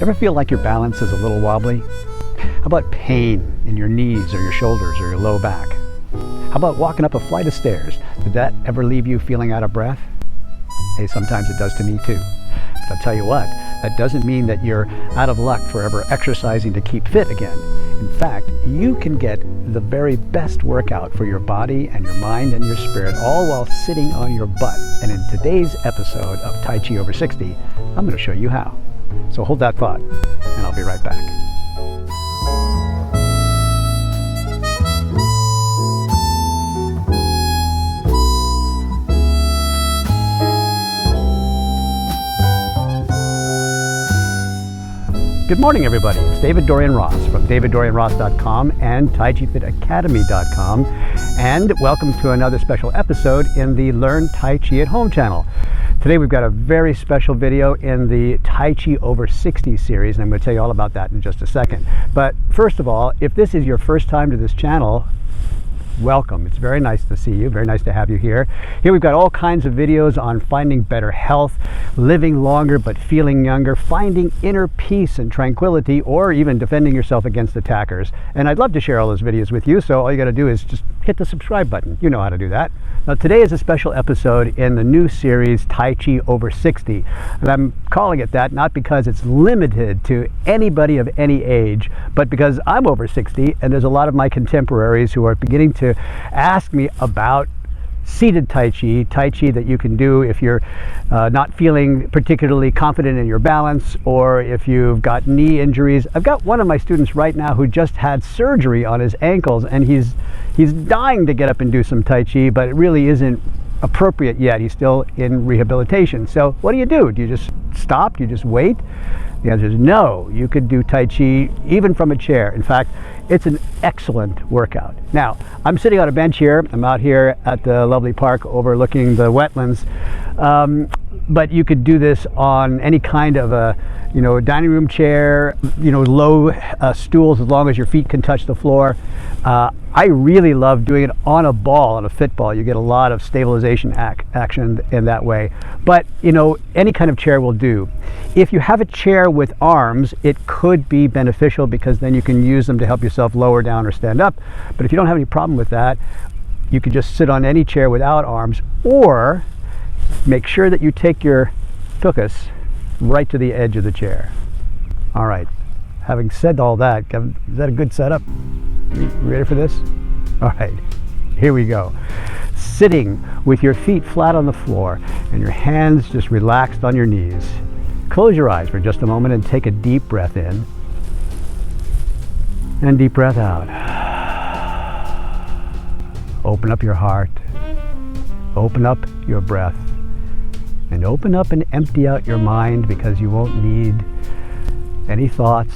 Ever feel like your balance is a little wobbly? How about pain in your knees or your shoulders or your low back? How about walking up a flight of stairs? Did that ever leave you feeling out of breath? Hey, sometimes it does to me too. But I'll tell you what, that doesn't mean that you're out of luck forever exercising to keep fit again. In fact, you can get the very best workout for your body and your mind and your spirit, all while sitting on your butt. And in today's episode of Tai Chi Over 60, I'm going to show you how. So hold that thought, and I'll be right back. Good morning, everybody. It's David-Dorian Ross from David-Dorian-Ross.com and TaiChiFitAcademy.com, and welcome to another special episode in the Learn Tai Chi at Home channel. Today we've got a very special video in the Tai Chi Over 60 series, and I'm going to tell you all about that in just a second. But first of all, if this is your first time to this channel, welcome. It's very nice to see you, very nice to have you here. Here we've got all kinds of videos on finding better health, living longer but feeling younger, finding inner peace and tranquility, or even defending yourself against attackers. And I'd love to share all those videos with you, so all you got to do is just hit the subscribe button. You know how to do that. Now today is a special episode in the new series Tai Chi Over 60. And I'm calling it that not because it's limited to anybody of any age, but because I'm over 60 and there's a lot of my contemporaries who are beginning to ask me about seated Tai Chi that you can do if you're not feeling particularly confident in your balance, or if you've got knee injuries. I've got one of my students right now who just had surgery on his ankles, and he's dying to get up and do some Tai Chi, but it really isn't appropriate yet. He's still in rehabilitation. So what do? Do you just stop? Do you just wait? The answer is no. You could do Tai Chi even from a chair. In fact, it's an excellent workout. Now, I'm sitting on a bench here. I'm out here at the lovely park overlooking the wetlands. But you could do this on any kind of a, dining room chair, low stools, as long as your feet can touch the floor. I really love doing it on a ball, on a fit ball. You get a lot of stabilization action in that way. But, any kind of chair will do. If you have a chair with arms, it could be beneficial because then you can use them to help yourself lower down or stand up. But if you don't have any problem with that, you can just sit on any chair without arms, or make sure that you take your tuchus right to the edge of the chair. All right, having said all that, is that a good setup? You ready for this? All right, here we go. Sitting with your feet flat on the floor and your hands just relaxed on your knees. Close your eyes for just a moment and take a deep breath in and deep breath out. Open up your heart, open up your breath, and open up and empty out your mind, because you won't need any thoughts.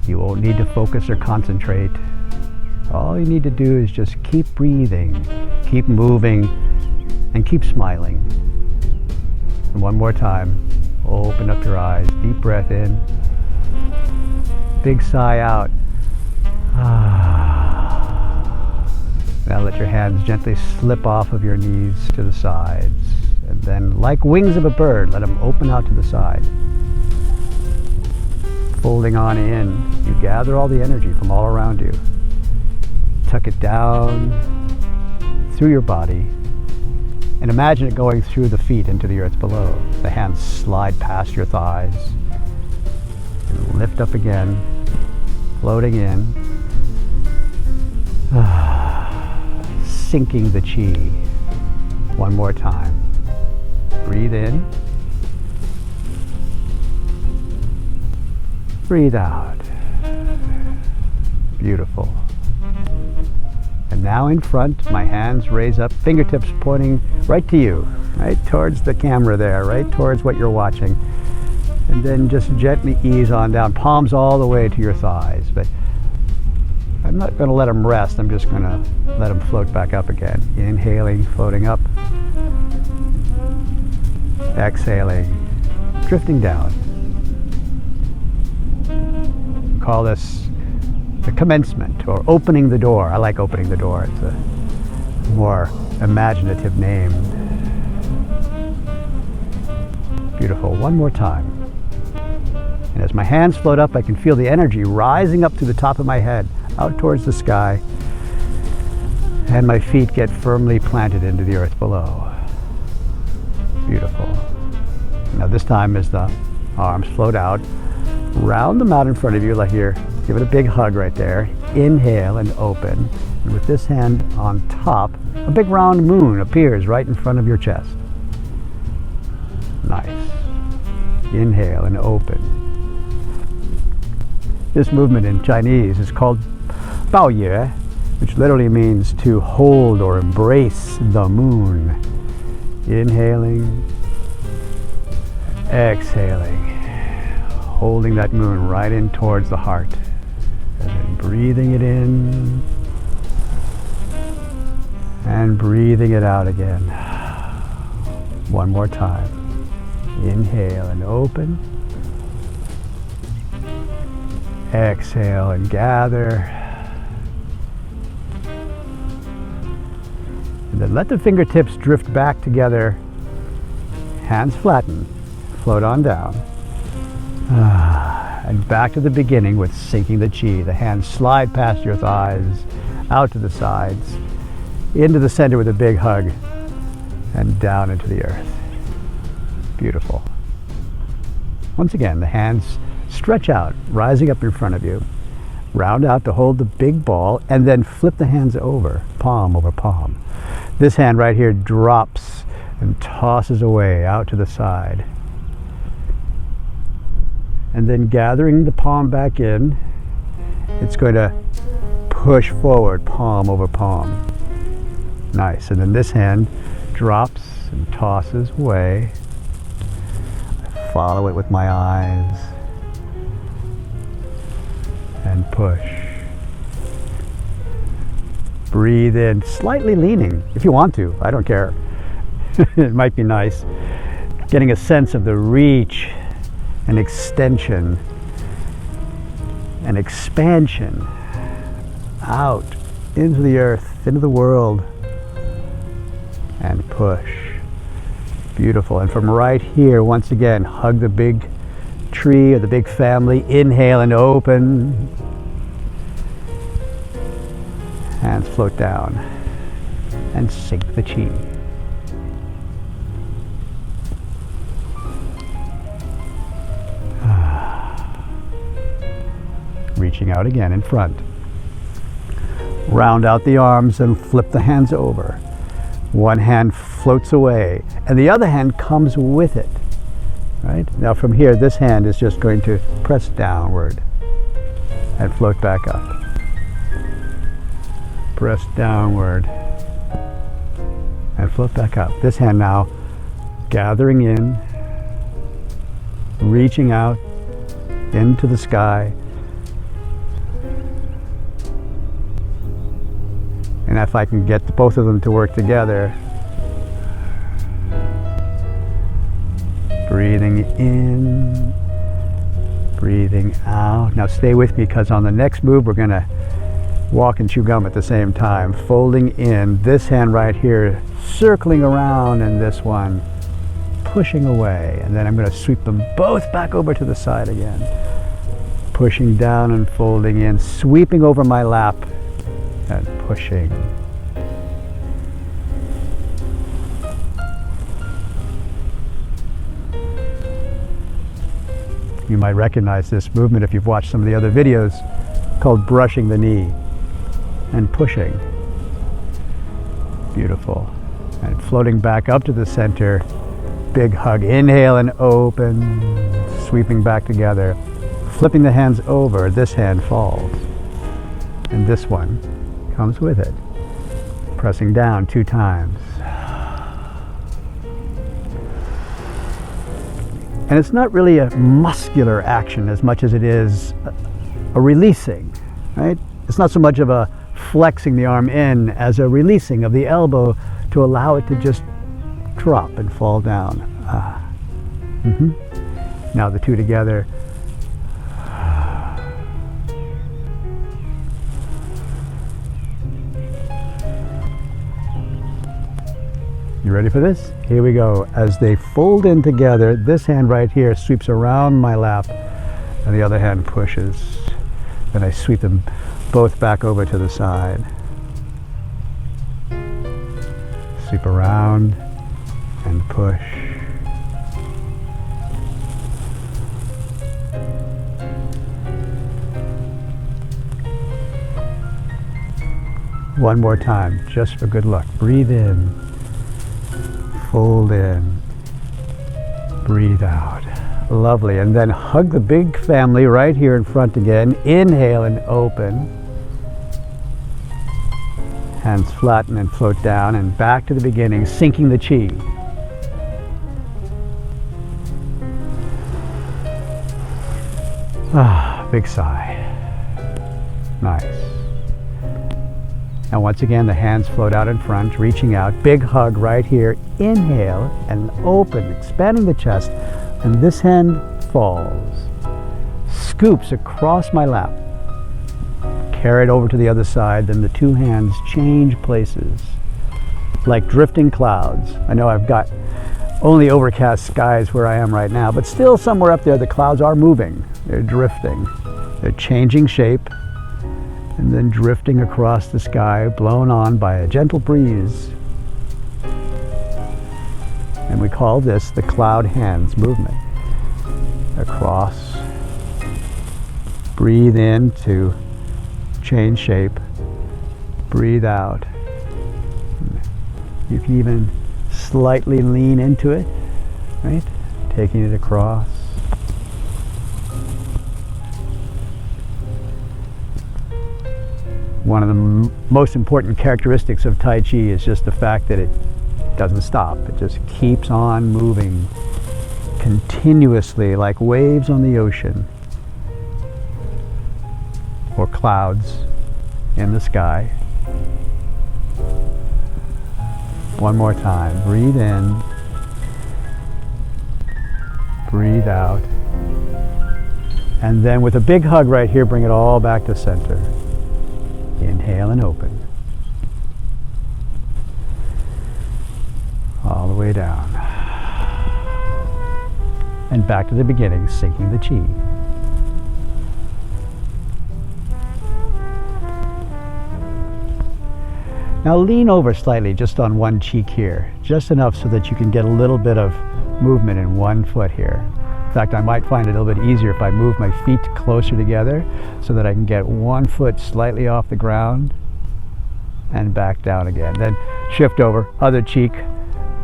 You won't need to focus or concentrate. All you need to do is just keep breathing, keep moving, and keep smiling. And one more time, open up your eyes, deep breath in, big sigh out. Now let your hands gently slip off of your knees to the sides. And then, like wings of a bird, let them open out to the side. Folding on in, you gather all the energy from all around you. Tuck it down through your body, and imagine it going through the feet into the earth below. The hands slide past your thighs, and lift up again, floating in, sinking the chi. One more time. Breathe in, breathe out. Beautiful. And now in front, my hands raise up, fingertips pointing right to you, right towards the camera there, right towards what you're watching. And then just gently ease on down, palms all the way to your thighs. But I'm not going to let them rest. I'm just going to let them float back up again. Inhaling, floating up. Exhaling, drifting down. Call this the commencement, or opening the door. I like opening the door. It's a more imaginative name. Beautiful. One more time. And As my hands float up, I can feel the energy rising up to the top of my head, out towards the sky, and my feet get firmly planted into the earth below. Beautiful. Now this time as the arms float out, round them out in front of you like you're giving a big hug right there. Inhale and open. And with this hand on top, a big round moon appears right in front of your chest. Nice. Inhale and open. This movement in Chinese is called Bao Yue, which literally means to hold or embrace the moon. Inhaling, exhaling, holding that moon right in towards the heart, and then breathing it in and breathing it out again. One more time. Inhale and open. Exhale and gather. And then let the fingertips drift back together. Hands flatten. Float on down. And back to the beginning with sinking the chi. The hands slide past your thighs, out to the sides, into the center with a big hug, and down into the earth. Beautiful. Once again, the hands stretch out, rising up in front of you. Round out to hold the big ball, and then flip the hands over, palm over palm. This hand right here drops and tosses away out to the side. And then gathering the palm back in, it's going to push forward, palm over palm. Nice. And then this hand drops and tosses away. I follow it with my eyes. And push. Breathe in, slightly leaning, if you want to. I don't care. It might be nice. Getting a sense of the reach and extension and expansion out into the earth, into the world, and push. Beautiful. And from right here, once again, hug the big tree or the big family. Inhale and open. Hands float down and sink the chi. Reaching out again in front. Round out the arms and flip the hands over. One hand floats away and the other hand comes with it. Right? Now from here, this hand is just going to press downward and float back up. Press downward and float back up. This hand now gathering in, reaching out into the sky. And if I can get both of them to work together, breathing in, breathing out. Now stay with me because on the next move we're going to walk and chew gum at the same time. Folding in, this hand right here circling around, and this one pushing away. And then I'm going to sweep them both back over to the side again. Pushing down and folding in, sweeping over my lap and pushing. You might recognize this movement if you've watched some of the other videos, called brushing the knee and pushing. Beautiful. And floating back up to the center, big hug. Inhale and open, sweeping back together, flipping the hands over. This hand falls and this one comes with it. Pressing down 2 times. And it's not really a muscular action as much as it is a releasing, right? It's not so much of a flexing the arm in as a releasing of the elbow to allow it to just drop and fall down. Now the two together. You ready for this? Here we go. As they fold in together, this hand right here sweeps around my lap and the other hand pushes. Then I sweep them both back over to the side. Sweep around and push. One more time, just for good luck. Breathe in, fold in, breathe out. Lovely. And then hug the big family right here in front again. Inhale and open. Hands flatten and float down and back to the beginning, sinking the chi. Ah, big sigh. Nice. Now once again, the hands float out in front, reaching out. Big hug right here. Inhale and open, expanding the chest. And this hand falls. Scoops across my lap. Carry it over to the other side. Then the two hands change places. Like drifting clouds. I know I've got only overcast skies where I am right now, but still somewhere up there the clouds are moving. They're drifting. They're changing shape. And then drifting across the sky, blown on by a gentle breeze. And we call this the cloud hands movement. Across. Breathe in to change shape. Breathe out. You can even slightly lean into it, right? Taking it across. One of the most important characteristics of Tai Chi is just the fact that it doesn't stop. It just keeps on moving continuously like waves on the ocean or clouds in the sky. One more time. Breathe in. Breathe out. And then with a big hug right here, bring it all back to center. Inhale and open. All the way down. And back to the beginning, sinking the chi. Now lean over slightly just on one cheek here, just enough so that you can get a little bit of movement in one foot here. In fact, I might find it a little bit easier if I move my feet closer together so that I can get one foot slightly off the ground and back down again. Then shift over, other cheek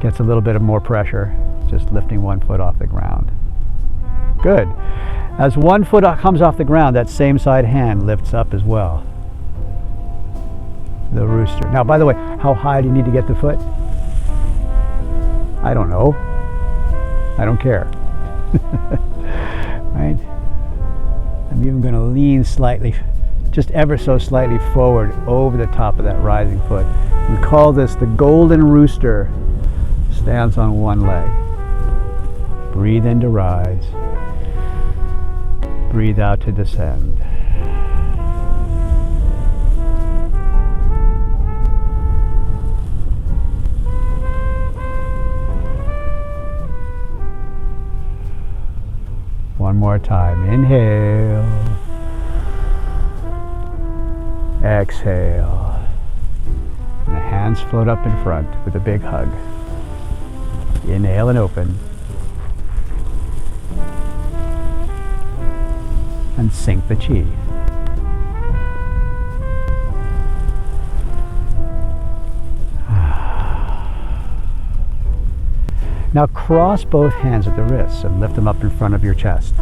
gets a little bit of more pressure, just lifting one foot off the ground. Good. As one foot comes off the ground, that same side hand lifts up as well. The rooster. Now, by the way, how high do you need to get the foot? I don't know. I don't care. Right? I'm even going to lean slightly, just ever so slightly forward over the top of that rising foot. We call this the golden rooster. Stands on one leg. Breathe in to rise. Breathe out to descend. One more time. Inhale. Exhale. And the hands float up in front with a big hug. Inhale and open. And sink the chi. Now cross both hands at the wrists and lift them up in front of your chest.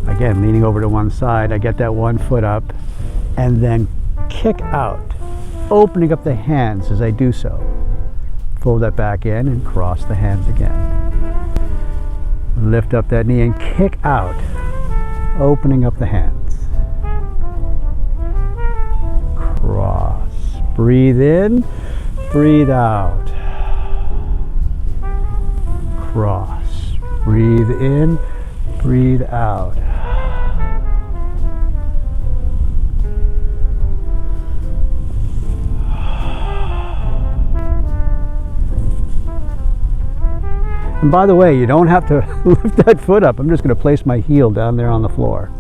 Again, leaning over to one side, I get that one foot up and then kick out, opening up the hands as I do so. Fold that back in and cross the hands again. Lift up that knee and kick out, opening up the hands. Cross. Breathe in, breathe out. Cross. Breathe in, breathe out. And by the way, you don't have to lift that foot up. I'm just going to place my heel down there on the floor.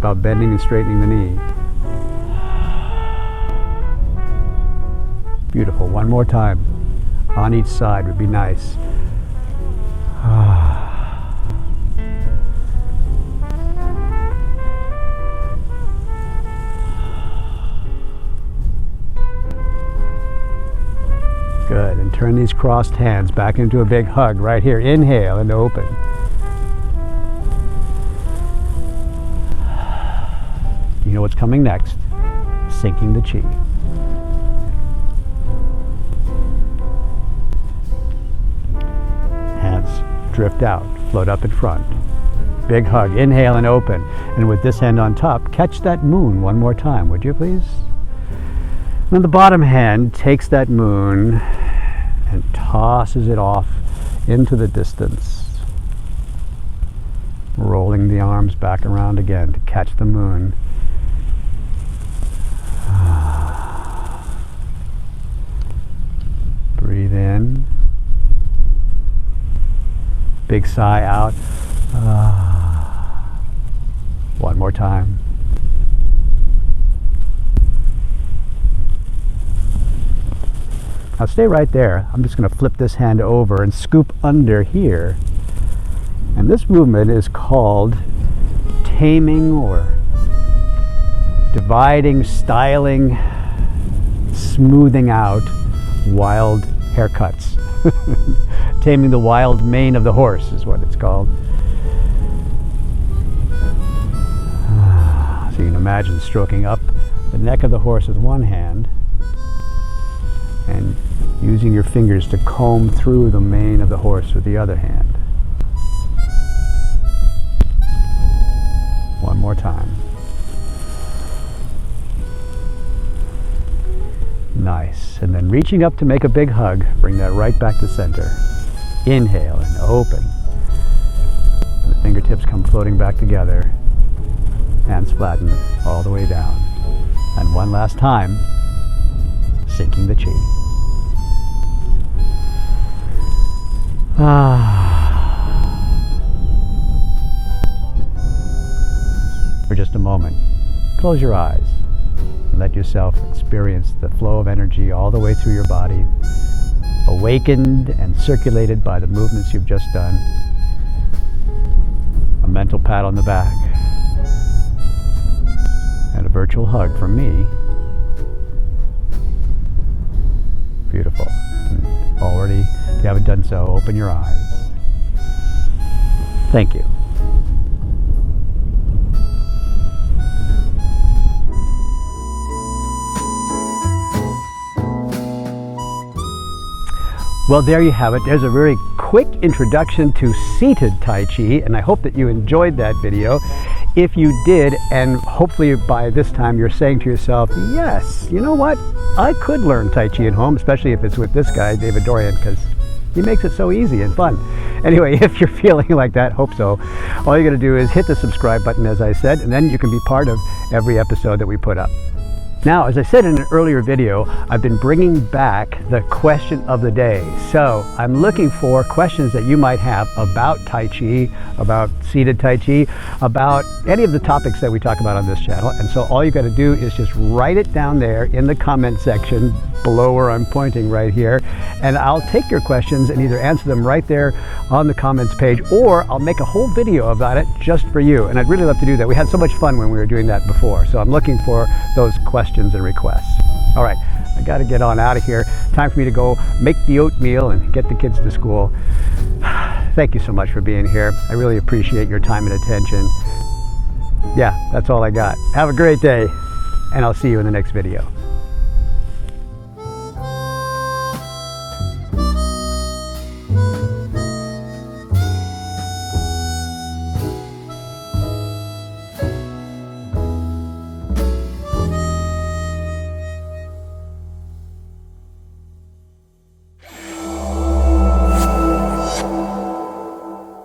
about bending and straightening the knee. Beautiful. One more time. On each side would be nice. Good. And turn these crossed hands back into a big hug right here. Inhale and open. You know what's coming next? Sinking the chi. Hands drift out, float up in front. Big hug. Inhale and open. And with this hand on top, catch that moon one more time, would you please? And the bottom hand takes that moon and tosses it off into the distance, rolling the arms back around again to catch the moon. Breathe in. Big sigh out. One more time. Now stay right there. I'm just going to flip this hand over and scoop under here. And this movement is called taming or dividing, styling, smoothing out wild haircuts. Taming the wild mane of the horse is what it's called. So you can imagine stroking up the neck of the horse with one hand and using your fingers to comb through the mane of the horse with the other hand. One more time. Nice. And then reaching up to make a big hug, bring that right back to center. Inhale and open. And the fingertips come floating back together. Hands flatten all the way down. And one last time, sinking the chi. For just a moment, close your eyes and let yourself experience the flow of energy all the way through your body, awakened and circulated by the movements you've just done. A mental pat on the back and a virtual hug from me. Beautiful. And already, if you haven't done so, open your eyes. Thank you. Well, there you have it. There's a very quick introduction to seated Tai Chi, and I hope that you enjoyed that video. If you did, and hopefully by this time you're saying to yourself, yes, you know what? I could learn Tai Chi at home, especially if it's with this guy, David-Dorian, because he makes it so easy and fun. Anyway, if you're feeling like that, hope so. All you got to do is hit the subscribe button, as I said, and then you can be part of every episode that we put up. Now, as I said in an earlier video, I've been bringing back the question of the day. So I'm looking for questions that you might have about Tai Chi, about seated Tai Chi, about any of the topics that we talk about on this channel. And so all you got to do is just write it down there in the comment section below where I'm pointing right here. And I'll take your questions and either answer them right there on the comments page, or I'll make a whole video about it just for you. And I'd really love to do that. We had so much fun when we were doing that before. So I'm looking for those questions and requests. All right, I got to get on out of here. Time for me to go make the oatmeal and get the kids to school. Thank you so much for being here. I really appreciate your time and attention. Yeah, that's all I got. Have a great day, and I'll see you in the next video.